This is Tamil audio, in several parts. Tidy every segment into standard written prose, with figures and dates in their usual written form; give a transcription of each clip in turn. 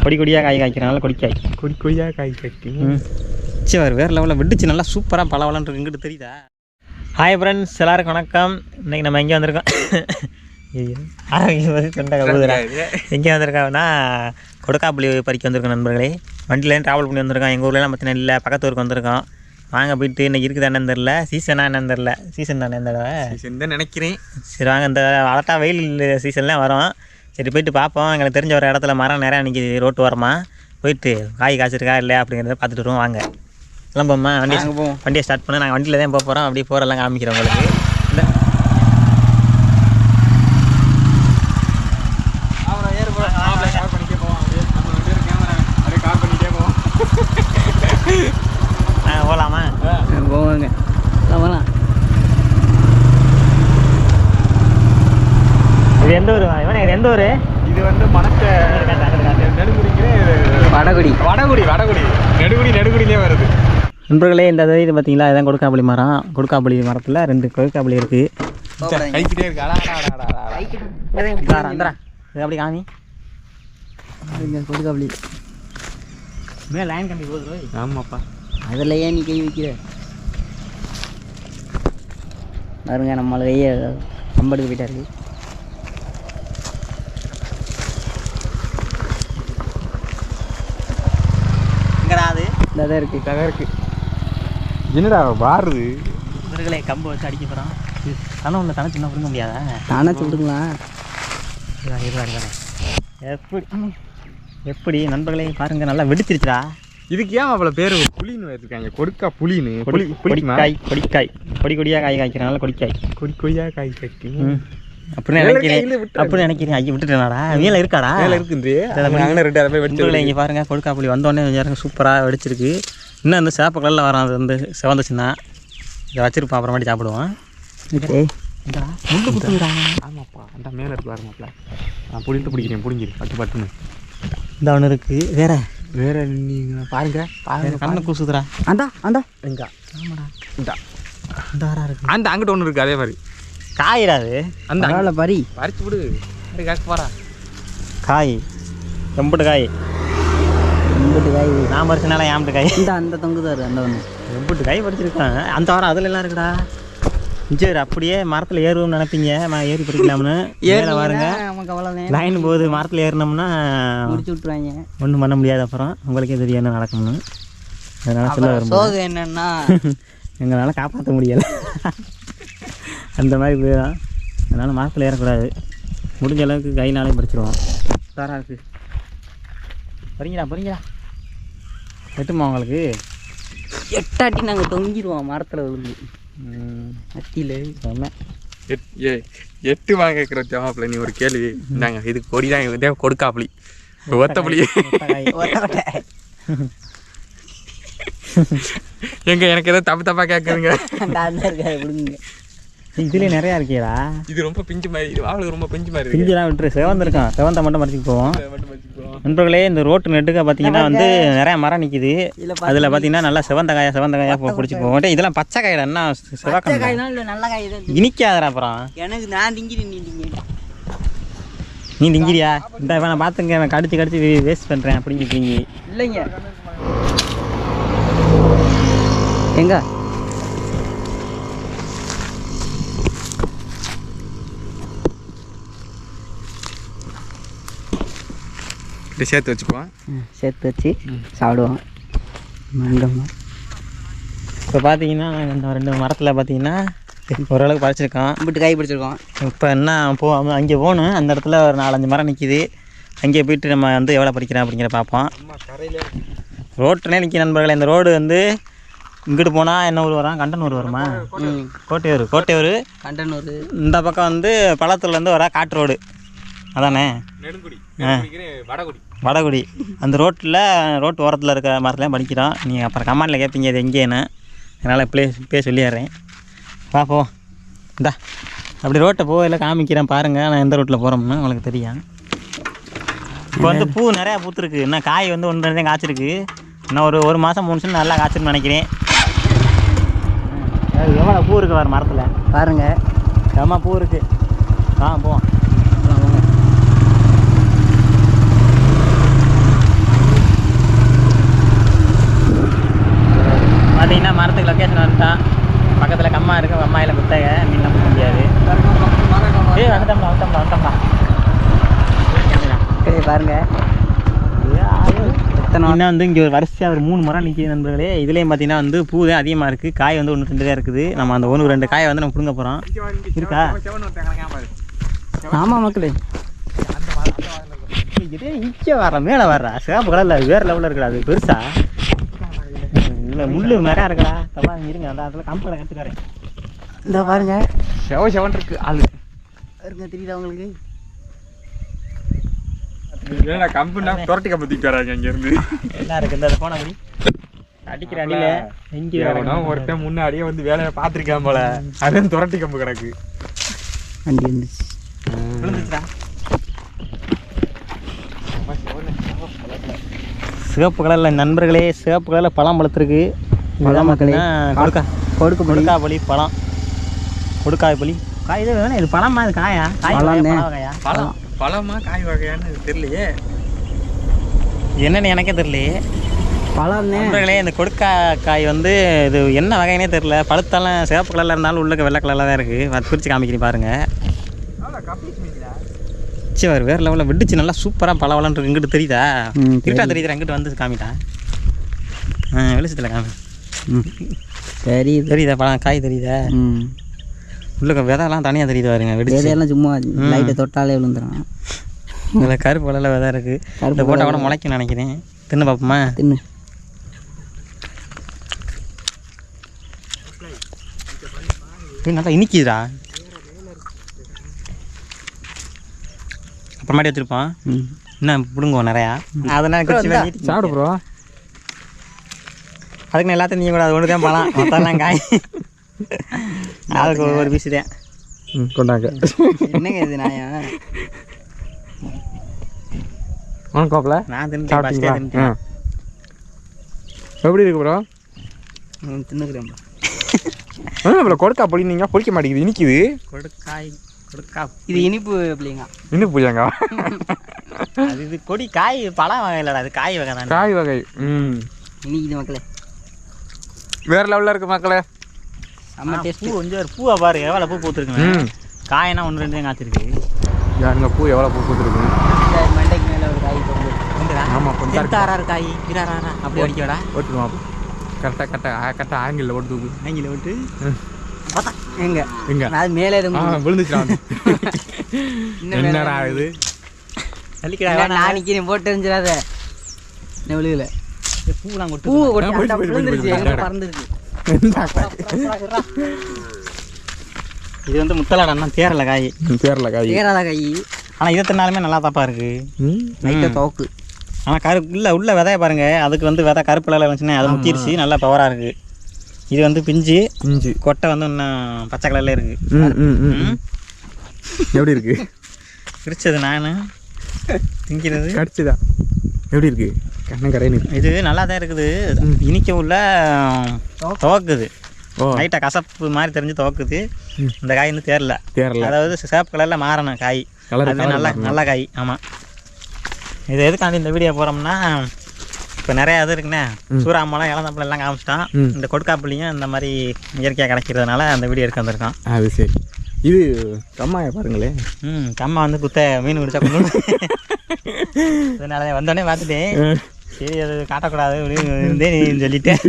கொடி கொடியாக காய் காய்க்கிறனால கொடிக்காய். கொடி கொடியாக காய் காய்க்கும். சரி, வேறு லெவலில் விட்டுச்சு, நல்லா சூப்பராக பலவலன்னு இங்கிட்டு தெரியுதா? ஹாய் ஃப்ரெண்ட்ஸ், எல்லாருக்கும் வணக்கம். இன்றைக்கி நம்ம எங்கே வந்திருக்கோம்? எங்கே வந்திருக்கோம்னா கொடுக்காப்புளி பறிக்க வந்திருக்கோம் நண்பர்களே. வண்டியிலேருந்து ட்ராவல் பண்ணி வந்திருக்கோம். எங்கள் ஊர்லாம் பார்த்தீங்கன்னா இல்லை, பக்கத்து ஊருக்கு வந்திருக்கோம். வாங்க போயிட்டு இன்றைக்கி இருக்குது என்னன்னு தெரில, சீசனாக என்னன்னு தெரில. சீசன் தானே இந்த தடவை? சீசன் தான் நினைக்கிறேன். சரி வாங்க, இந்த அலட்டா வெயில் சீசன்லாம் வரும். சரி போயிட்டு பார்ப்போம். எங்களுக்கு தெரிஞ்ச ஒரு இடத்துல மரம் நிறையா நிற்கிது ரோட்டு ஓரமா. போயிட்டு காய் காய்ச்சிருக்கா இல்லையா அப்படிங்கிறத பார்த்துட்டு வருவோம். வாங்க கிளம்புமா, வண்டியை ஸ்டார்ட் பண்ண. நாங்கள் வண்டியில் தான் போக போகிறோம். அப்படியே போகிறெல்லாம் காமிக்கிறோம் உங்களுக்கு. இல்லை போகலாமா? போவாங்க போகலாம். இது எந்த ஊர் இவனே? இது எந்த ஊர்? இது வந்து மணக்க நெடுங்குடிங்கிறே. வடகுடி. வடகுடி வடகுடி நெடுகுடி நெடுகுடியிலே வருது நண்பர்களே. இந்த இது பார்த்தீங்களா, இதான் கொடுக்காப்புளி மரம். கொடுக்காப்புளி மரத்தில் 2 கொடுக்காப்புளி இருக்குது. கைக்கிட்டே இருக்கு. இது அப்படி காமி கொடுக்காப்புளி மே லைன் கம்பி போகுது. ஆமாப்பா, அதில் ஏன் நீ கை வைக்கிற பாருங்க. நம்மள கையை கம்பெடுக்கு போயிட்டாரு. எங்கடாது? இதான் இருக்குது, இதாக இருக்குது. என்னடா வாருது? இவர்களே கம்பு வச்சு அடிக்க போகிறோம். தானே ஒன்று தானே சின்ன பிடுங்க முடியாதா? தானே விடுங்களா? எப்படி நண்பர்களே பாருங்கள், நல்லா வெடிச்சிருச்சுடா. இதுக்கு ஏன் அவ்வளோ பேர் புளின்னு வச்சுருக்காங்க? கொடுக்கா புளின்னு. கொடிக்காய். கொடிக்காய் கொடி கொடியாக காய் காய்க்கிறனால கொடிக்காய். கொடி கொடியாக காய் காய்க்கும் அப்படின்னு நினைக்கிறேன். ஐயா விட்டுட்டேனாடா? வேலை இருக்காடா? வேலை இருக்குது. இங்கே பாருங்க, கொடுக்காப்புளி வந்தோடனே சூப்பராக வெடிச்சிருக்கு. இன்னும் அந்த சேப்ப கல்லில் வரோம். அது வந்து செவந்துச்சுன்னா இதை வச்சிருப்போம், அப்புறமாட்டி சாப்பிடுவோம். முள்ளு குத்துறாங்க. ஆமாப்பா, அந்த மேலே இருக்கு வரமாப்ல. நான் புளிட்டு பிடிக்கிறேன். பிடிங்கிரு பட்டு பட்டுன்னு. இந்த ஒன்று இருக்குது. வேற நீங்கள் பாருங்க கண்ணை கூசுதுரா. அந்த எங்க? ஆமாடா, இந்த இருக்கு. அந்த அங்கிட்ட ஒன்று இருக்குது அதே மாதிரி. காயிடாது அந்த பறிச்சு விடு. போறா காய். எம்பட்டு காய் நான் பறிச்சனால ஏம்பட்டு காய். அந்த தொங்குதாரு அந்த ஒன்று எம்பட்டு காய் பறிச்சிருக்கேன். அந்த வாரம் அதில் எல்லாம் இருக்குடா. சரி, அப்படியே மரத்தில் ஏறுவோம்னு நினைப்பீங்க. ஏறி பறிக்கலாம்னு ஏற பாருங்க. லைன் போகுது. மரத்தில் ஏறினோம்னா முடிச்சு விட்டுருவாங்க. ஒன்றும் பண்ண முடியாது. அப்புறம் உங்களுக்கே தெரியும் என்ன நடக்கும்னு. அதனால சொல்ல வரும் என்னன்னா எங்களால் காப்பாற்ற முடியலை. அந்த மாதிரி போயிடும். அதனால் மரத்தில் ஏறக்கூடாது. முடிஞ்ச அளவுக்கு கைனாலே பறிச்சிடுவோம். சாரா இருக்குது. போகிறீங்களா? எட்டுமா உங்களுக்கு? 8 ஆட்டி நாங்கள் தொங்கிடுவோம் மரத்தில் விழுந்து. அத்தியில் 8 வாங்க கேட்குற தேவாப்பில். நீ ஒரு கேள்வி நாங்கள் இதுக்கு கொடி தான் இதே கொடுக்காப்புளி. ஒத்தப்புளி எங்க எனக்கு ஏதோ தப்பா கேட்குறீங்க. இதுலேயே நிறையா இருக்கேடா. இது ரொம்ப பிஞ்சு மாதிரி. இது வாழை ரொம்ப பிஞ்சு மாதிரி. பிஞ்சுலாம் விட்டுரு. செவந்திருக்கான். செவந்தை மட்டும் மறைச்சிட்டு போவோம். நண்பர்களே, இந்த ரோட்டு நெட்டுக்க பார்த்தீங்கன்னா வந்து நிறையா மரம் நிற்கிது. அதில் பார்த்தீங்கன்னா நல்லா செவந்த காயாக பிடிச்சி போவோம். இதெல்லாம் பச்சை காயிடா? என்ன சிவக்காய் நல்ல காய் இனிக்காதரா? அப்புறம் எனக்கு நான் திங்கிறேன். நீ திங்கிறியா? இந்த நான் பார்த்துங்க, நான் கடிச்சு வேஸ்ட் பண்ணுறேன் அப்படிங்க. திங்கி இல்லைங்க. எங்க சேர்த்து வச்சுக்குவோம். சேர்த்து வச்சு சாப்பிடுவோம். இப்போ பார்த்தீங்கன்னா இந்த 2 மரத்தில் பார்த்தீங்கன்னா ஓரளவுக்கு பறிச்சிருக்கோம். இப்படி காய் பிடிச்சிருக்கோம். இப்போ என்ன அங்கே போகணும். அந்த இடத்துல ஒரு 4-5 மரம் நிற்கிது. அங்கே போயிட்டு நம்ம வந்து எவ்வளோ பறிக்கிறோம் அப்படிங்கிற பார்ப்போம். ரோட்டிலே நிற்க நண்பர்களே. இந்த ரோடு வந்து இங்கிட்டு போனால் என்ன ஊர் வரும்? கண்டனூர் வருமா? கோட்டையூர் கண்டனூர். இந்த பக்கம் வந்து பழத்துலேருந்து வர காட்டு ரோடு அதானே? வடகுடி. அந்த ரோட்டு ஓரத்தில் இருக்கிற மரத்துலாம் படிக்கிறோம். நீங்கள் அப்புறம் கமெண்டில் கேட்பீங்க இது எங்கேன்னு. அதனால் இப்போயே சொல்லிடுறேன். பார்ப்போம். இந்தா அப்படி ரோட்டை போகல காமிக்கிறேன் பாருங்கள். நான் எந்த ரோட்டில் போகிறோம்னு உங்களுக்கு தெரியும். இப்போ வந்து பூ நிறையா பூத்துருக்கு. இன்னும் காய் வந்து 1-2 காய்ச்சிருக்கு. இன்னும் ஒரு மாதம் 3 வருஷம் நல்லா காய்ச்சிருன்னு நினைக்கிறேன். எவ்வளோ பூ இருக்குது வேறு மரத்தில் பாருங்கள். செம்ம பூ இருக்குது. போவோம். வந்துட்டான். பக்கத்தில் கம்மா இருக்கு, கம்மாயில் குத்தகை மீன்லாம் போக முடியாது. வந்துட்டோம்டா. பாருங்க இன்னும் வந்து இங்கே ஒரு வரிசையாக ஒரு 3 மரம் நிற்கிது நண்பர்களே. இதுலேயும் பார்த்தீங்கன்னா வந்து பூ தான் அதிகமாக இருக்குது, காய் வந்து 1 2 தான் இருக்குது. நம்ம அந்த 1 2 காயை வந்து நம்ம பிடுங்க போகிறோம். இருக்கா? ஆமாம் மக்களே, இதே இங்கே வர்ற மேலே வர்றா சிவப்பு கலரில் வேறு லெவலில் இருக்கா. அது பெருசா இல்லை முள்ளு நிறையா இருக்கா. தப்பா இருங்க, அந்த இடத்துல கம்பளை கற்றுக்காரேன். இந்த பாருங்க செவன் இருக்கு ஆளு இருங்க, தெரியுதா உங்களுக்கு? கம்பெனி துரட்டி கம்பத்திட்டு வராங்க இங்கேருந்து. என்ன இருக்குது இந்த போன அப்படி அடிக்கிற அடியில் எங்கே ஒருத்தன் முன்னாடியே வந்து வேலையை பார்த்துருக்கான் போல, அதுவும் துரட்டி கம்பு கிடக்கு. வண்டி இருந்துச்சு விழுந்துச்சுடா. சிவப்பு கலரில் நண்பர்களே, சிவப்பு கலரில் பழம் பழுத்துருக்கு. இதெல்லாம் பார்த்தீங்கன்னா கொடுக்காப்புளி பழம், கொடுக்காப்புளி காய். இது வேணும், இது பழமா? இது காயா? காயா பழமா காய் வகையான்னு தெரியலையே, என்னன்னு எனக்கே தெரியலையே. பழம் நண்பர்களே, இந்த கொடுக்கா காய் வந்து இது என்ன வகைன்னே தெரியல. பழுத்தாலும் சிவப்பு கலரில் இருந்தாலும் உள்ளக்க வெள்ளை கலரில் தான் இருக்குது. அது பிரித்து காமிக்கிறேன் பாருங்கள். சரி, வேறு லெவலில் விட்டுச்சு, நல்லா சூப்பராக பழவளம் இருக்கு. இங்கிட்டு தெரியுதா? இருட்டா தெரியுதா? இங்கிட்டு வந்து காமிட்டா. வெளிச்சத்தில் காமி. தெரியுதா பழம் காய்? தெரியுதா? உள்ளக்க விதைலாம் தனியாக தெரியுது பாருங்க. விதையெல்லாம் சும்மா லைட்டை தொட்டாலே விழுந்துடும். இதில் கருப்பு கலரில் விதை இருக்குது. இந்த போட்டால் கூட முளைக்கும் நினைக்கிறேன். தின்னு பார்ப்போமா? தின்னு. நல்லா இனிக்குதுடா. அப்புறமாட்டி வச்சுருப்போம். என்ன பிடுங்குவோம் நிறையா. அதெல்லாம் சாப்பிடு ப்ரோ. அதுக்கு எல்லாத்தையும் நீங்கள் கூட அது ஒன்று தான் பழம், மொத்தம்லாம் காய். அதுக்கு ஒரு பீஸு தான் கொண்டாங்க. என்னங்க இது நாயா? கோப்பில் நான் தின்னுட்டேன். எப்படி இருக்கு ப்ரோ? தின்னுக்கிறேன் ப்ரோ. கொடுக்கா பொடி நீங்கள் பொடிக்க மாட்டேங்குது, இனிக்குது. கொடுக்கா இது இனிப்பு பிள்ளைங்க. இனிப்பு பிள்ளைங்க. அது இது கொடி காய் பழம் வகை இல்லைடா, அது காய் வகை தான். காய் வகை. இனிக்குது மக்களே, வேறு லெவலில் இருக்குது மக்களே. நம்ம டேஸ்ட். கொஞ்சம் பூவை பாரு, எவ்வளோ பூ பூத்துருக்குங்க. காயனா 1 2 காய்ச்சிருக்கு. யாருங்க பூ எவ்வளோ பூ பூத்துருக்கு? மண்டைக்கு மேலே ஒரு காய் போகுது. ஆமாம், கொஞ்சம் காய் இராரா அப்படி அடிக்கடா. ஓட்டுருவோம் கரெக்டாக ஆங்கிளில் ஓட்டு தூக்கு. ஆங்கிளில் ஓட்டு பார்த்தா எங்க அது மேலே விழுந்துச்சுடா. என்னடா இது? நான் நிற்கிறேன், போட்டு எரிஞ்சிடாத. விழுகல பூலாம் கொட்டு. பூ கொட்டு பறந்துருச்சு. இது வந்து முத்தலாட அண்ணா தேரல காய். தேராத காய். ஆனால் இதை தின்னாலுமே நல்லா தப்பா இருக்கு. லைட்டாக துவக்கு. ஆனால் உள்ள விதைய பாருங்க, அதுக்கு வந்து விதை கருப்பு கலரில் இருந்துச்சுன்னா அது முத்திருச்சு, நல்லா பவராக இருக்கு. இது வந்து பிஞ்சு கொட்டை வந்து இன்னும் பச்சை கலர்ல இருக்கு. எப்படி இருக்கு? பிரிச்சது நான் திங்கிறது கடிச்சுதா? எப்படி இருக்கு? இது நல்லா தான் இருக்குது. இனிக்க உள்ள துவக்குது, லைட்டாக கசப்பு மாதிரி தெரிஞ்சு துவக்குது. இந்த காய் இன்னும் தேரல. அதாவது சேப்பு கலரில் மாறணும் காய். அது நல்ல காய். ஆமாம். இது எதுக்காண்டி இந்த வீடியோ போகிறோம்னா, இப்போ நிறையா இது இருக்குண்ணே, சூறாமலாம் இளந்தப்பளம் எல்லாம் காமிச்சிட்டான். இந்த கொடுக்காப்புளியும் இந்த மாதிரி இயற்கையாக கிடைக்கிறதுனால அந்த வீடியோ எடுக்க வந்திருக்கான். அது சரி. இது கம்மாயை பாருங்களேன். கம்மா வந்து குத்த மீன் பிடிச்சா கொண்டு அதனால வந்தோடனே பார்த்துட்டேன், சரி அது காட்டக்கூடாது அப்படின்னு இருந்தே நீ சொல்லிட்டேன்.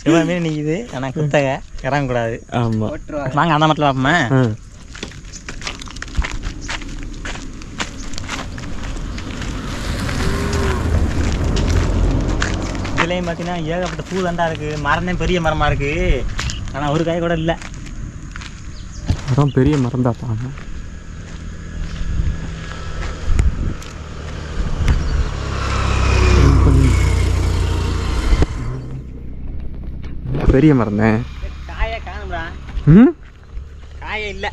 சிவ மீன் நிற்கிது, ஆனால் குத்தகை இறங்கக்கூடாது. ஆமாம், வாங்க அந்த மட்டும் பார்ப்போமே. இதுலேயும் பார்த்தீங்கன்னா ஏகப்பட்ட பூ தண்டா இருக்குது. மரமே பெரிய மரமாக இருக்குது, ஆனால் ஒரு காய் கூட இல்லை. மரம் பெரிய மரம் தான். பெரிய மரம் தான். காயை காணும்டா. காயே இல்லை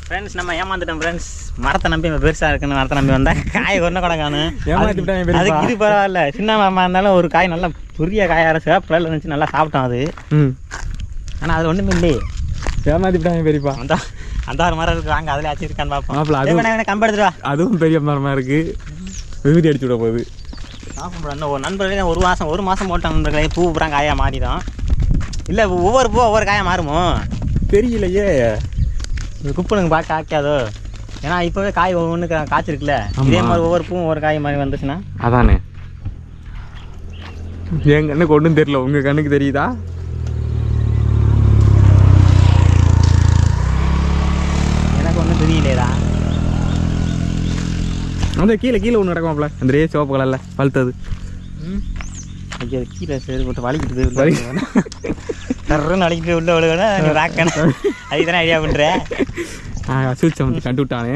ஃப்ரெண்ட்ஸ், நம்ம ஏமாந்துட்டோம் ஃப்ரெண்ட்ஸ். மரத்தை நம்பி பெருசாக இருக்குன்னு மரத்தை நம்பி வந்தால் காய் ஒன்று கூட காணும். அதுக்கு இது பரவாயில்ல, சின்ன மரமாக இருந்தாலும் ஒரு காய் நல்லா பெரிய காயாக சிவப்பு கலரில் இருந்துச்சு, நல்லா சாப்பிட்டோம் அது. ஆனால் அது ஒன்றுமே இல்லையே. ஏமாத்திட்டாங்க பெரியப்பா. அந்த ஒரு மரம் இருக்குது, வாங்க அதில் ஆச்சு இருக்கான்னு பார்ப்போம். கம்பு எடுத்துருவா. அதுவும் பெரிய மரமாக இருக்குது, விபூதி அடிச்சு விட போகுது. சாப்பிட இன்னும் ஒரு நண்பர்களே ஒரு மாதம் போட்டோம் நண்பர்களே. பூ பூரா காயாக மாறிடும். இல்லை ஒவ்வொரு பூ ஒவ்வொரு காயாக மாறுமோ தெரியலையே. குப்பனுங்க பார்க்க காய்க்காதோ? ஏன்னா இப்போவே காய் ஒவ்வொன்று காய்ச்சிருக்குல்ல, இதே மாதிரி ஒவ்வொரு பூவும் ஒவ்வொரு காய் மாதிரி வந்துச்சுன்னா. அதானே, என் கண்ணுக்கு ஒன்றும் தெரியல, உங்கள் கண்ணுக்கு தெரியுதா? எனக்கு ஒன்றும் தெரியலையடா. அந்த கீழே ஒன்று நடக்குமாப்ல, அந்த ரே சிவப்பு கலரில் பழுத்தது. ஐயோ கீழே சரி போட்டு வலிக்கிட்டு தர்றன்னு வலிக்கிட்டு உள்ள விழுவேன்னா நீ ராக்கணும். அதுக்கு தானே ஐடியா பண்ணுறேன். சூச்சை வந்து கண்டு விட்டானே.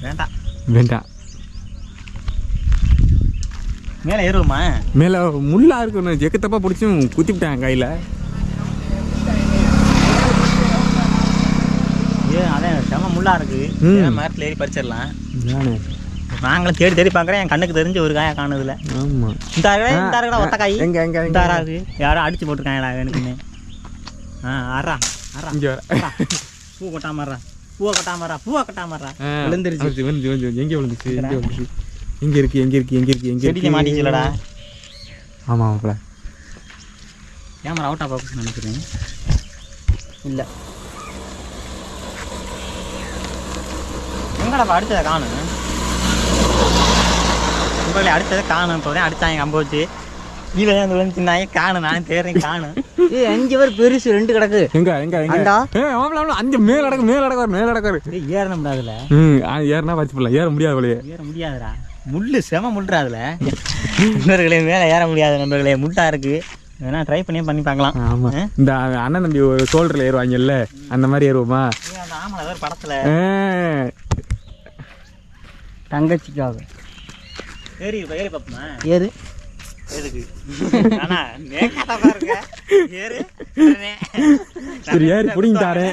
வேண்டாம் வேண்டாம். மேலே ஏறுவோமா? மேலே முள்ளாக இருக்கணும், ஜெக்கத்தப்பா பிடிச்சும் குத்திவிட்டான் கையில். அதான் செம முள்ளா இருக்கு. மரத்தில் ஏறி பறிச்சிடலாம். நாங்களும் தேடி தேடி பார்க்குறேன், என் கண்ணுக்கு தெரிஞ்சு ஒரு காயை காணுதுல. ஆமாம், இந்த இருக்கா ஒத்த காய் எங்கே எங்கே இந்த இருக்கு. யாரும் அடிச்சு போட்டிருக்காங்களா எனக்குன்னு? அரா அரா இங்கே பூ கொட்டாமறா, பூவை கொட்டாமறா விழுந்துருச்சு. எங்கே விழுந்துச்சு? எங்கே இருக்கு? செடிக்க மாட்டிச்சுலடா. ஆமாம் ஆமாப்பா. கேமரா அவுட் ஆஃப் ஃபோக்கஸ் நினைக்கிறேன். இல்லை எங்கடா அடிச்சதை காணும்? உங்களை அடிச்சதை காணும். இப்போ அடித்தாங்க கம்ப வச்சு கீழே வந்து விழுந்துச்சுனாங்க காணும். நானும் தேடுறேன் காணும். 5 பேர் பெருசு 2 கிடக்கு. எங்க அஞ்சு மேல அடக்காரு. ஏற முடியாதுல. ஏறினா வச்சு போடலாம். ஏற முடியாது, ஏற முடியாதுடா. முள்ளு செம முள்ளுறா அதுல. நண்பர்களே மேலே ஏற முடியாது நண்பர்களே, முட்டா இருக்கு. வேணா ட்ரை பண்ணி பார்க்கலாம். ஆமா, இந்த அண்ணன் தம்பி ஒரு ஷோல்டர்ல ஏறுவாங்கல்ல, அந்த மாதிரி ஏறுவோமா? ஆமா, ஒரு படத்துல தங்கச்சிக்காக ஏறி பாப்போமா? ஏறு எதுக்கு? ஆனா ஏறு சரி, ஏறி புடிங்கிட்டாரு.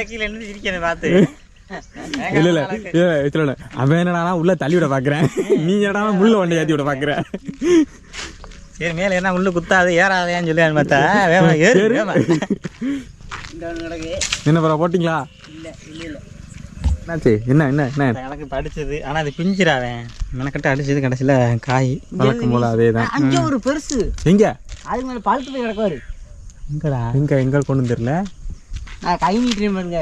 கீழே இருந்து சிரிக்கணும் பார்த்து. இல்ல அவன் என்னடா உள்ள தள்ளி விட பாக்குறேன், நீ என்னடா முள்ள வண்டி ஏற்றி விட பாக்குற. சரி, மேல என்ன முள்ளு குத்தாது ஏறாதையான்னு சொல்லி பார்த்தா என்ன பரவ போட்டிங்களா? என்னாச்சு? என்ன எனக்கு படிச்சது. ஆனா அது பிஞ்சிராவேன் மெனக்கட்டு அடிச்சது. கடைசியில காய் வழக்கம் போல அதேதான். அங்கே ஒரு பெருசு எங்க அதுக்கு மேல பழுத்து போய் கிடக்காரு. எங்க கொண்டு தெரியல. கை நீட்டுறேன் பாருங்க.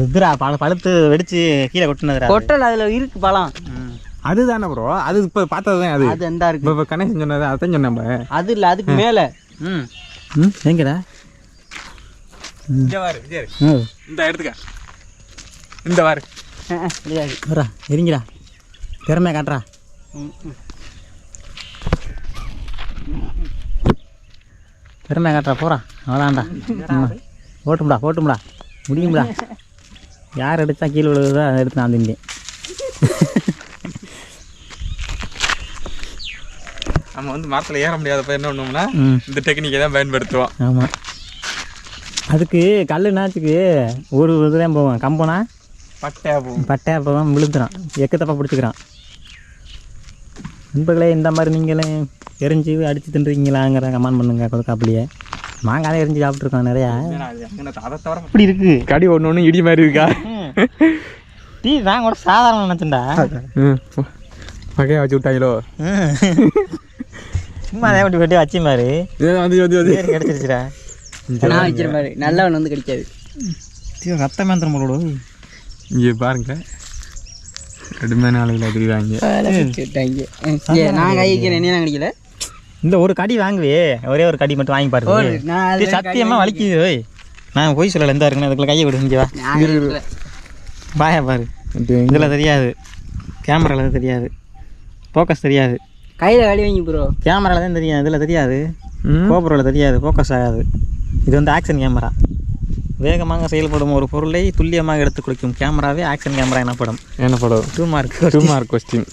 இதுரா பழுத்து வெடிச்சு கீழே கொட்டினதுரா. கொட்டல் அதுல இருக்கு பழம். அதுதானே ப்ரோ, அது இப்ப பார்த்ததுதான். அது எந்த இருக்கு? இப்ப கணேசன் சொன்னது அதான் சொன்னேன். அது இல்ல, அதுக்கு மேல. எங்கடா? இந்த எடுத்துக்க, இந்த வாரு இருங்கடா, திறமையா காட்டுறா. திறமையா காட்டுறா. போறா அவ்வளோண்டா. போட்டும்டா முடியும்டா. யார் எடுத்தா கீழே விழுகுதோ அதை எடுத்து நான் திண்டேன். நம்ம வந்து மரத்தில் ஏற முடியாதப்ப என்ன பண்ணுவோம்னா இந்த டெக்னிக்கை தான் பயன்படுத்துவோம். ஆமாம், அதுக்கு கல் நாச்சுக்கு ஒரு இதுதான் போவோம். கம்பனா பட்டையாக போவோம், விழுந்துறான், எக்கத்தப்பா பிடிச்சிக்கிறான். நண்பர்களே, இந்த மாதிரி நீங்களும் எரிஞ்சு அடித்து தின்றுவீங்களாங்கிற கமெண்ட் பண்ணுங்க. கொடுக்காப்புலையே மாங்காய் தான் எரிஞ்சு சாப்பிட்ருக்கோம் நிறையா. இப்படி இருக்கு கடி ஒன்று இடி மாதிரி இருக்கா? டீ நான் கூட சாதாரண நினச்சேன்டா. வகையாக வச்சு விட்டாங்களோ? சும்மா அதே வட்டி வட்டி வச்சு மாதிரி கிடச்சிருச்சுடா. நான் வைக்கிற மாதிரி நல்லா ஒன்று வந்து கிடைக்காது. ரத்த மேந்திரம் போலோட. இங்கே பாருங்க, ரெண்டுமே நாளையில் தெரியுவாங்க. நான் கை வைக்கிறேன், என்ன கிடைக்கல. இந்த ஒரு கடி வாங்குவே, ஒரே ஒரு கடி மட்டும் வாங்கி பாருங்க. சத்தியமாக வலிக்குது. நான் போய் சொல்லலை, எந்த இருக்குன்னு அதுக்குள்ள கையை விடு. இங்கே பாயா பாரு. இதில் தெரியாது, கேமராவில் தெரியாது, ஃபோக்கஸ் தெரியாது. கையில் வலி வாங்கி ப்ரோ. கேமராவில் தான் தெரியும், இதில் தெரியாது. கோபுரோவில் தெரியாது, ஃபோக்கஸ் ஆகாது. இது வந்து ஆக்ஷன் கேமரா. வேகமாக செயல்படும் ஒரு பொருளை துல்லியமாக எடுத்து கொடுக்கும் கேமராவே ஆக்ஷன் கேமரா எனப்படும். 2 மார்க் கொஸ்டின்.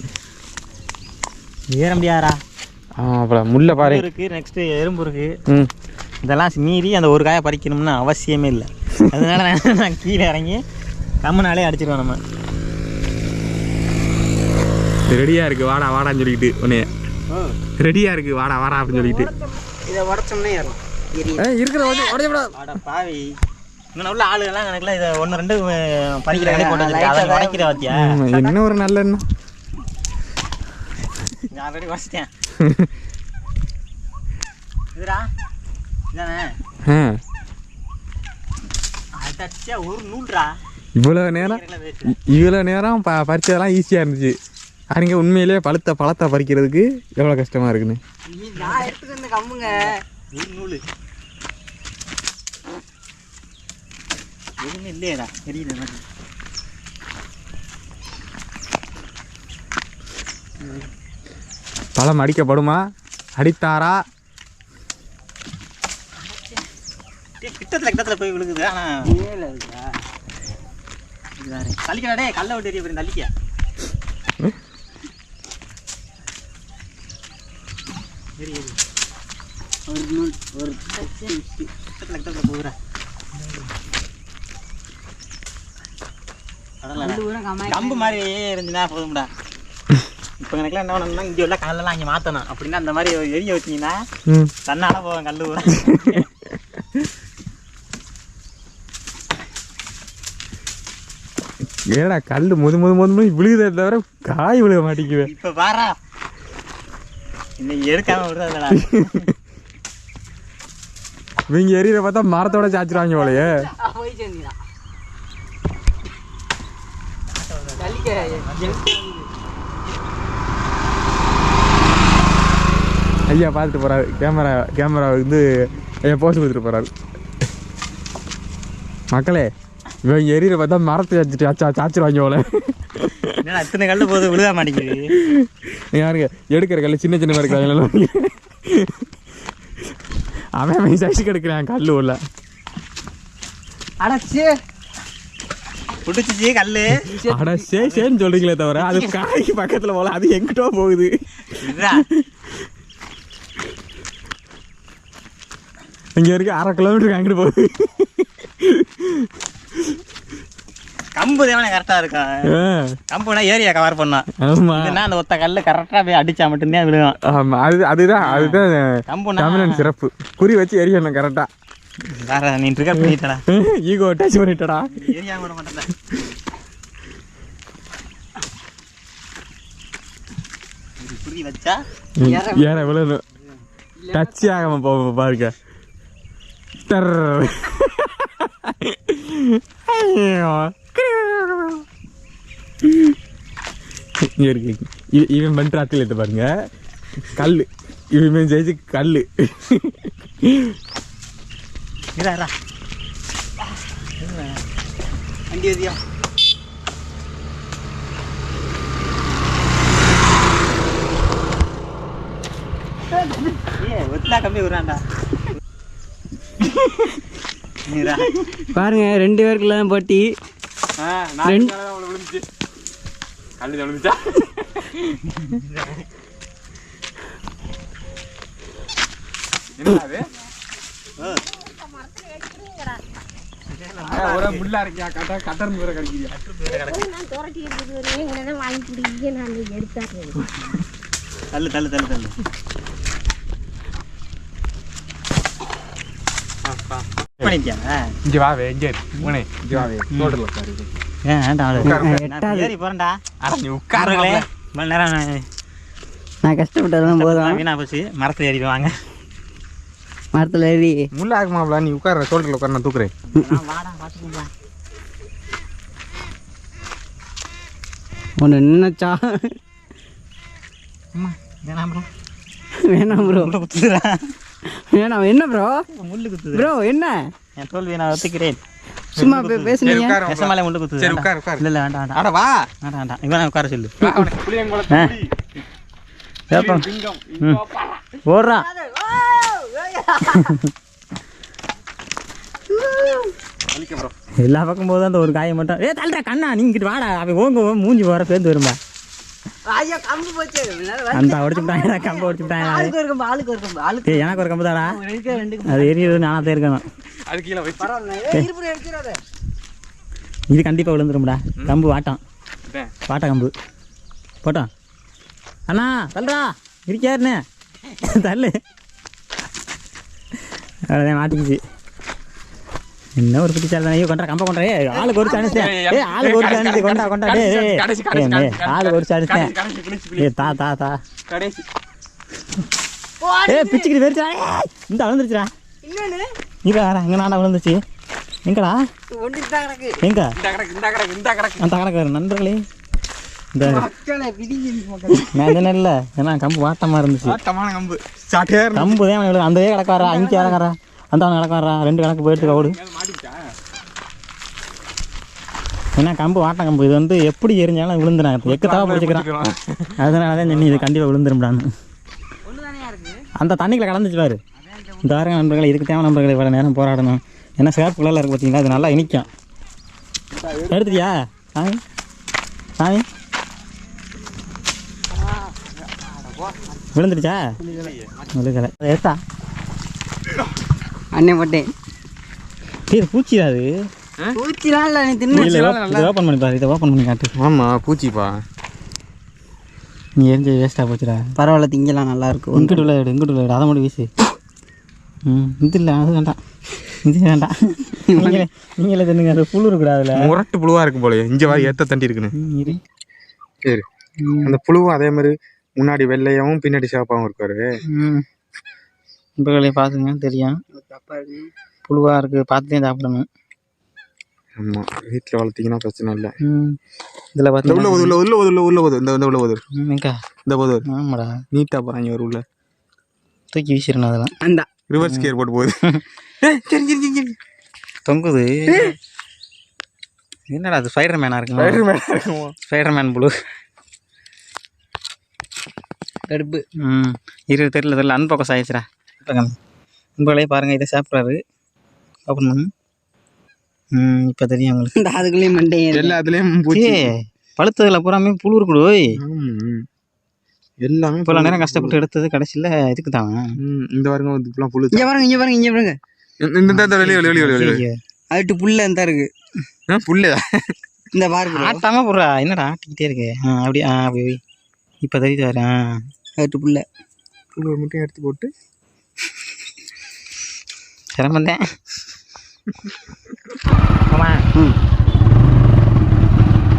ஏற முடியாதா? அப்புறம் முள்ள பாரு இருக்குது. நெக்ஸ்ட்டு எறும்பு இருக்குது. இதெல்லாம் மீறி அந்த ஒரு காயை பறிக்கணும்னு அவசியமே இல்லை. அதனால நான் கீழே இறங்கி கம்மனாலே அடிச்சிடுவேன். நம்ம ரெடியாக இருக்குது, வாடான்னு சொல்லிக்கிட்டு ஒன்று ரெடியாக இருக்குது, வாடா அப்படின்னு சொல்லிக்கிட்டு இதை உடச்சோம்னே ஏறலாம். இருக்கிற வாடா பாவி. இன்னும் உள்ள ஆளுகள்லாம் எனக்குலாம் இதை 1-2 பறிக்கிற கடை போட்டு வச்சுருக்கேன். உடைக்கிற வாத்தியா என்ன ஒரு நல்ல எண்ணம். நான் ஆல்ரெடி உடச்சிட்டேன். இதுடா இதானே ஆ அடச்சே ஒரு நூல்டா. இவ்வளோ நேரம் பறிச்சதெல்லாம் ஈஸியாக இருந்துச்சு. பாருங்க உண்மையிலேயே பழத்தை பறிக்கிறதுக்கு எவ்வளோ கஷ்டமாக இருக்குன்னு. நான் எடுத்துக்கிட்டு கம்முங்க ஒரு நூல் எதுவுமே இல்லையடா தெரியல எனக்கு. பழம் அடிக்கப்படுமா? அடித்தாரா? கிட்டத்தில் போய் விழுகுது. ஆனால் தள்ளிக்கடா டே கல்லை விட்டு எரிய போய் தள்ளிக்க. ஒரு நூல் ஒரு கிட்டத்தில் போகுற கம்பு மாதிரி இருந்துச்சுன்னா போதும்டா. இப்போ எனக்குலாம் என்ன பண்ணணும்னா இங்கே உள்ள கல்லெல்லாம் அங்கே மாற்றணும். அப்படின்னா அந்த மாதிரி எரிய வச்சிங்கன்னா தன்னால போவேன் கல் ஊற. ஏடா கல் முது விழுகுதே தவிர காய் விழுக மாட்டேங்குவேன். இப்போ பாரா இன்னைக்கு எடுக்காம விடுறதுடா. இவங்க எரியிற பார்த்தா மரத்தோட சாச்சிருவாங்க போலயே. ஐயா பார்த்துட்டு போறாரு. கேமரா வந்து ஐயா போஸ்ட் கொடுத்துட்டு போறாரு. மக்களே இவங்க எரியிற பார்த்தா மரத்தை சாச்சிருவாங்க போல. இத்தனை கல் போது விழுக மாட்டேங்குது. யாருங்க எடுக்கிற கல் சின்ன மாதிரி இருக்காங்க. அவன் சைஸுக்கு எடுக்கிறான் கல் உள்ள. அடச்சி புடிச்சிச்சு கல்லு. அடச்சேன்னு சொல்றீங்களே தவிர அது காய்க்கு பக்கத்துல போல அது எங்கிட்டோ போகுது. இங்க இருக்கு 1/2 கிலோமீட்டருக்கு அங்கிட்டு போகுது. கம்பு தேவனே கரெக்டா இருக்கும். கம்புனா ஏரியா கவர் பண்ணான். அந்த ஒத்த கல்லு கரெக்டா போய் அடிச்சா மட்டும்தான் விழுகும். ஆமா அதுதான் கம்புனா சிறப்பு. குறி வச்சு எரியணும் கரெக்டா. வேற நீ ட்ரிகர் பண்ணிட்டடா. ஈகோ டச் பண்ணிட்டடா. ஏரியா கூட மாட்டேன். குறி வச்சா ஏற விழணும். டச் ஆகாம போக பாருங்க. இருக்கு இவன் பண்றாத்தில் எடுத்து பாருங்க. கல் இவன் ஜெயிச்சு கல். வண்டி எதியா ஒத்தா கம்மி விடுறான்டா. பாருங்க 2 பேருக்குள்ள போட்டி. தள்ளு தள்ளு தள்ளு தள்ளு. இங்க வாவே இங்க போனே. இங்க வாவே தோட்டல உட்காரு. ஏறி போறேன்டா. நீ உட்காருங்களே. மணி நேரம் நான் கஷ்டப்பட்டதெல்லாம் போதும். வீணா போச்சு. மரத்தில் ஏறி வாங்க. மரத்தில் ஏறி முள்ள ஆகுமாப்ல. நீ உட்கார தோட்டத்தில் உட்கார நான் தூக்குறேன். வாடா பார்த்துக்கோங்க. ஒன்று நினைச்சா வேணாம் ப்ரோ. வேணாம் ப்ரோ. குத்துறா வேணாம். என்ன ப்ரோ? முள்ளு குத்துது ப்ரோ. என்ன என் தோல்வியை நான் ஒத்துக்கிறேன். சும்மா பேசுனீங்க. நெசமாலே முள்ளு குத்துது. சரி உட்கார் உட்கார். இல்லை வேண்டாம் வேண்டாம். அட வா. வேண்டாம் வேண்டாம். இவன் உட்கார சொல்லு. ஓடுறா. எல்லா பக்கம் போதும் அந்த ஒரு காயம் மட்டும். தள்ளுறா கண்ணா. நீ இங்கிட்டு வாடா. அவன் ஓங்க மூஞ்சி வர சேர்ந்து வரும்பா. அந்த உடச்சுட்டாங்க. கம்பை உடச்சுட்டாங்க. எனக்கு ஒரு கம்பு தாடா. அது எரியுது. நானா தான் இருக்கணும். இது கண்டிப்பா விழுந்துரும்டா. கம்பு வாட்டம். வாட்ட கம்பு போட்டோம். அண்ணா தள்ளுறா. இருக்கியாருண்ணே தள்ளு. அவ்வளோதான் மாட்டிக்கிச்சு. என்ன ஒரு பிடிச்சால் தானே. கொண்டா கம்பை கொண்டா. ஆளுக்கு ஒரு சான்ஸ்தேன். ஆளுக்கு ஒரு சான்ஸ். கொண்டா கொண்டா. ஆளுக்கு ஒரு சான்ஸ்தேன். தா தா தா. பிச்சுக்கிட்டு வெறிச்சா இந்த விழுந்துருச்சுடா இங்க வேற அங்கே நாடா விழுந்துச்சு எங்கடா எங்க அந்த கிடக்கு வேறு நண்பர்களே இந்த நான் இல்லை ஏன்னா கம்பு வாட்டமாக இருந்துச்சு கம்பு கம்பு தான் அந்த கிடக்கு வரா அங்கே கிடக்காரா அந்த அவன் கிடக்கு வரா 2 கணக்கு போயிட்டு ஓடு ஏன்னா கம்பு வாட்டம் கம்பு இது வந்து எப்படி எரிஞ்சாலும் விழுந்துறான் எக்கு தவா பிடிச்சிக்கிறான் அதனால தான் சொன்னி இது கண்டிப்பாக விழுந்துரும்டான்னு அந்த தண்ணிக்குள்ள கலந்துச்சு பாரு இந்த வாரம் நண்பர்களை இதுக்கு தேவை நண்பர்களை இவ்வளோ நேரம் போராடணும் ஏன்னா சிவப்பு கலரில் இருக்குது பார்த்தீங்களா அது நல்லா இனிக்கும் எடுத்துட்டியா சாமி சாமி விழுந்துடுச்சா விழுக்கலை எடுத்தா அண்ணே போட்டேன் இது பூச்சிடா அது பூச்சிலாம் இல்லை நீ தின்னு இதை ஓப்பன் பண்ணி பாரு இதை ஓப்பன் பண்ணி காட்டு ஆமாம் பூச்சிப்பா நீ எரிஞ்சு வேஸ்ட்டாக போச்சுடா பரவாயில்ல திங்கலாம் நல்லா இருக்கும் இங்கிட்டு விளையாடு இங்கிட்டு விளையாடு அதை மட்டும் வீசு இது இல்லை அது வேண்டாம் இது வேண்டாம் நீங்களே தின்னுங்க அது புழு இருக்குடா அதில் முரட்டு புழுவாக இருக்கும் போல இங்கே வர ஏற்ற தண்டி இருக்குன்னு சரி அந்த புழுவும் அதே மாதிரி முன்னாடி வெள்ளையாகவும் பின்னாடி சிவப்பாகவும் இருக்காரு நண்பர்களே பார்த்துங்க தெரியும் புழுவாக இருக்குது பார்த்துட்டே சாப்பிடணும் ஆமாம் வீட்டில் வளர்த்திங்கன்னா பிரச்சனை இல்லை இதில் பார்த்து உள்ள போது எங்கா இந்த போது ஆமாடா நீட்டாக போகிறாங்க ஒரு உள்ள தூக்கி வீசிடணும் அதெல்லாம் அந்த ரிவர்ஸ் கியர் போட்டு போகுது தொங்குது என்னடா அது ஸ்பைடர் மேனாக இருக்குமா ஸ்பைடர் மேன் புழு கடுப்பு தெரியல அன்போக்கஸ் ஆயிடுச்சுடா நண்பர்களே பாருங்கள் இதை சாப்பிட்றாரு ஓப்பன் பண்ணு இப்போ தெரியும் உங்களுக்கு இந்த அதுக்குள்ளேயும் மண்டே எல்லாத்துலேயும் பழுத்ததில் பூராமே புழு இருக்குடோய் எல்லாமே இவ்வளோ நேரம் கஷ்டப்பட்டு எடுத்தது கடைசியில் இதுக்கு தான் இந்த வாரம் இப்பெல்லாம் புழு இங்கே பாருங்க இந்த வெளியே அதுட்டு புல்ல இந்த இருக்கு புல்லு இந்த பாருங்க ஆட்டாம போடுறா என்னடா ஆட்டிக்கிட்டே இருக்கு அப்படி இப்போ தெரியுது வேறு அதுட்டு புல்ல புழு மட்டும் எடுத்து போட்டு சிரமந்தேன் ஆமா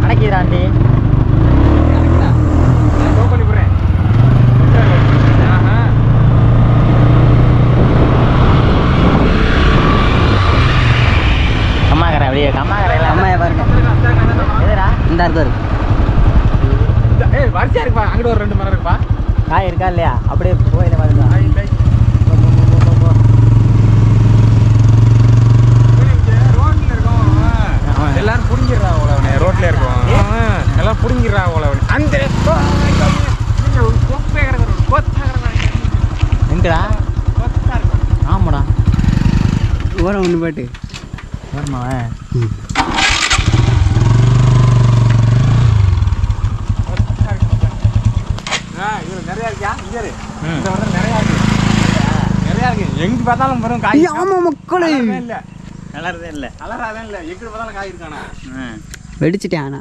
அடக்கிடாண்டி அம்மாக்கரை அப்படியே அம்மாக்கரை அம்மாயை பாருங்க எதுடா இந்த இருக்கு வரிசையா இருக்குப்பா அங்கிட்ட ஒரு 2 மரம் இருக்குப்பா காய் இருக்கா இல்லையா அப்படியே போயிட மாதிரி எல்லாரும் புடிங்கிடுறா உழவனே ரோட்ல இருக்கோம் எல்லாம் புடிங்கிடுறா உழவனே அந்த எங்கடா ஆமாடா ஓரம் ஒன்று பாட்டு வருமா நிறையா இருக்கியா இங்கே இந்த வந்து நிறையா இருக்கு எங்க பார்த்தாலும் வரும் காய் ஆமா மக்களே இல்லை நல்லாருதே இல்லை அலராதான் இல்லை எங்க பார்த்தாலும் காய் இருக்கானா வெடிச்சிட்டேன் ஆனா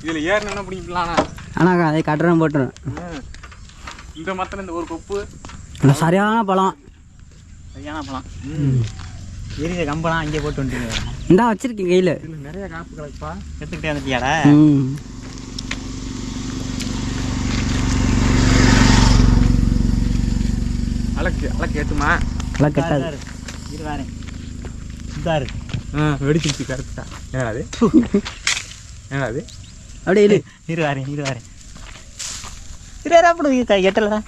இதில் ஏறினா பிடிக்கலாம் ஆனால் அதை கட்டுறம் போட்டுரும் இந்த மரத்தில் இந்த ஒரு கொப்பு சரியான பழம் எரிஞ்ச கம்பெல்லாம் அங்கே போட்டு வந்துட்டீங்க இந்தா வச்சிருக்கேன் கையில் இதில் நிறைய காப்பு கிடக்குப்பா எடுத்துக்கிட்டே வந்துட்டியாடா அலக்கு ஏற்றுமா எல்லாம் கட்டாது இது வேறே இதா இருக்கு வெடிச்சிருச்சு கரெக்டா என்னது என்னது அப்படியே இரு இரு வேறே இரு அப்படி கை எட்டலடா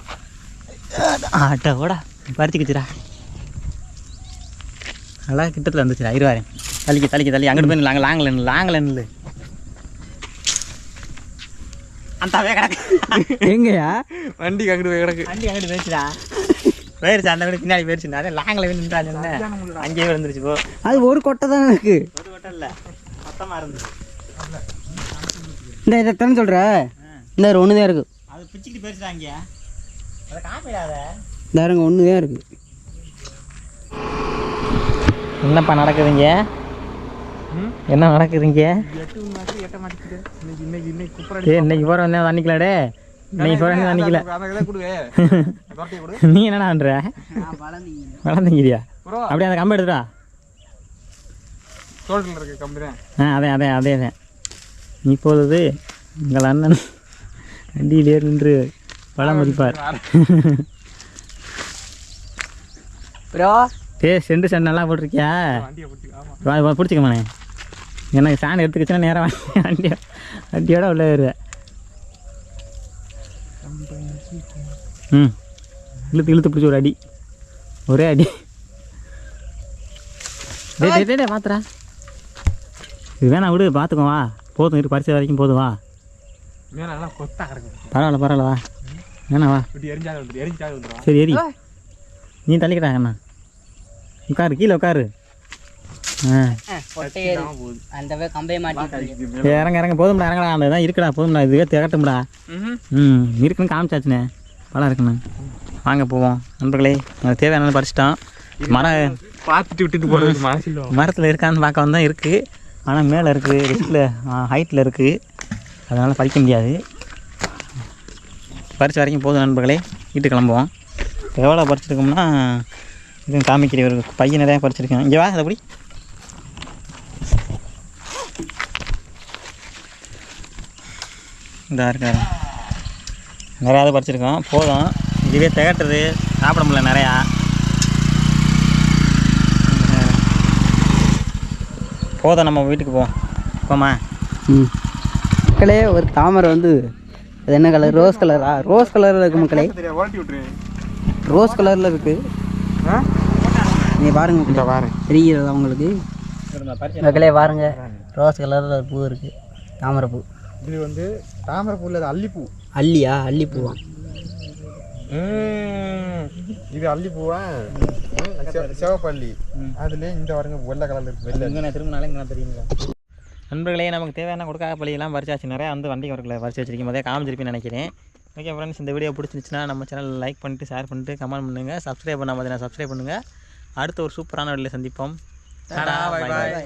ஆட்டா ஓடா பறிச்சுக்கிச்சுடா நல்லா கிட்டத்தில் வந்துச்சுடா இரு வரேன் தள்ளி அங்கிட்டு போய் லாங்கில் நில்லு அந்த கிடக்கு எங்கயா வண்டி அங்கிட்டு போய் கிடக்கு அங்கிட்டு போயிடுச்சுடா போயிருச்சு அந்த வீடு பின்னாடி போயிருச்சுடா அதே லாங்கில் போய் நின்றாங்க அங்கேயே விழுந்துருச்சு போ அது ஒரு கொட்டை தானே இருக்கு ஒரு கொட்டை இல்லை மொத்தமாக இருந்துச்சு இந்த எத்தனை சொல்கிற இந்த ஒன்று தான் இருக்குது அது பிச்சுக்கிட்டு போயிருச்சுடா அங்கே அதை காப்பிடாத இந்த இருங்க ஒன்று தான் இருக்குது என்னப்பா நடக்குதுங்க என்ன நடக்குதுங்க இன்னைக்கு போகிற வந்தேன் தண்ணிக்கலாடே இன்னைக்கு போகிற தண்ணிக்கல நீ என்னடா பண்ற வளர்ந்துங்கிறியா அப்படியே அந்த கம்பை எடுத்துடா அதே நீ போகுது உங்கள் அண்ணன் வண்டியிலே நின்று பழம் மதிப்பார். ப்ரோ செண்டு நல்லா போட்டிருக்கியா? பிடிச்சிக்கமாண்ணே. எனக்கு ஸ்டாண்ட் எடுத்துக்கிச்சுன்னா நேரம் வண்டியோட உள்ள வருவேன். இழுத்து பிடிச்சி ஒரு அடி, ஒரே அடி. டே மாத்திரா, இது வேணா விடு, பார்த்துக்கோ வா. போதும் இரு, பறிச்ச வரைக்கும் போதும் வா. பரவாயில்ல வா, வேணா வா. சரி எரி, நீ தள்ளிக்கிட்டா அண்ணா. உட்காரு, கீழே உட்காரு. இறங்க போதும்டா, இறங்கடா. அந்த இதான் இருக்குடா, போதும்டா. இதுவே திகட்டும்டா. இருக்குன்னு காமிச்சாச்சுண்ணே, பழம் இருக்குண்ணே. வாங்க போவோம் நண்பர்களே. எனக்கு தேவையானது பறிச்சிட்டோம். மரம் பார்த்துட்டு விட்டுட்டு போகிறது மரத்தில் இருக்கான்னு பார்க்க வந்தால் இருக்குது. ஆனால் மேலே இருக்குது, ரிஸ்கில் ஹைட்டில் இருக்குது, அதனால் பறிக்க முடியாது. பறிச்ச வரைக்கும் போதும் நண்பர்களே, வீட்டுக்கு கிளம்புவோம். எவ்வளோ பறிச்சிருக்கோம்னா இது காமிக்கிற ஒரு பையன் நிறையா பறிச்சிருக்கேன். இங்கே வா, அதை எப்படி இதாக இருக்காரு. நிறையாவது பறிச்சிருக்கோம். போதும், இதுவே திகட்டுறது, சாப்பிட முடியல நிறையா. போதும், நம்ம வீட்டுக்கு போமா. மக்களே ஒரு தாமரை வந்து அது என்ன கலர்? ரோஸ் கலரா? ரோஸ் கலரில் இருக்குது மக்களே, ரோஸ் கலரில் இருக்குது. நீ பாருங்க, தெரிகிறதா உங்களுக்கு? மக்களே பாருங்க, ரோஸ் கலரில் ஒரு பூ இருக்குது, தாமரை பூ. இது வந்து தாமரை பூ இல்லை, அல்லிப்பூ. அல்லியா? அல்லிப்பூவா? இது அல்லிப்பூவா? சிவப்பள்ளி. அதுலேயே இந்த வரங்க வெள்ளை கலரில் இருக்குது. வெள்ளை திரும்பினாலே இங்கே தெரியுங்களா நண்பர்களே? நமக்கு தேவையான கொடுக்காத பள்ளியெல்லாம் பறிச்சாச்சு. நிறையா வந்து வண்டி வரல பறிச்சு வச்சிருக்கேன், போதே காமிச்சிருப்பேன்னு நினைக்கிறேன். ஓகே ஃப்ரெண்ட்ஸ், இந்த வீடியோ பிடிச்சிருந்துச்சுன்னா நம்ம சேனல் லைக் பண்ணிட்டு, ஷேர் பண்ணிட்டு, கமெண்ட் பண்ணுங்கள். சப்ஸ்கிரைப் பண்ணால் பார்த்தீங்கன்னா சப்ஸ்கிரைப் பண்ணுங்கள். அடுத்த ஒரு சூப்பரான வீடியோவில் சந்திப்போம். பாய்.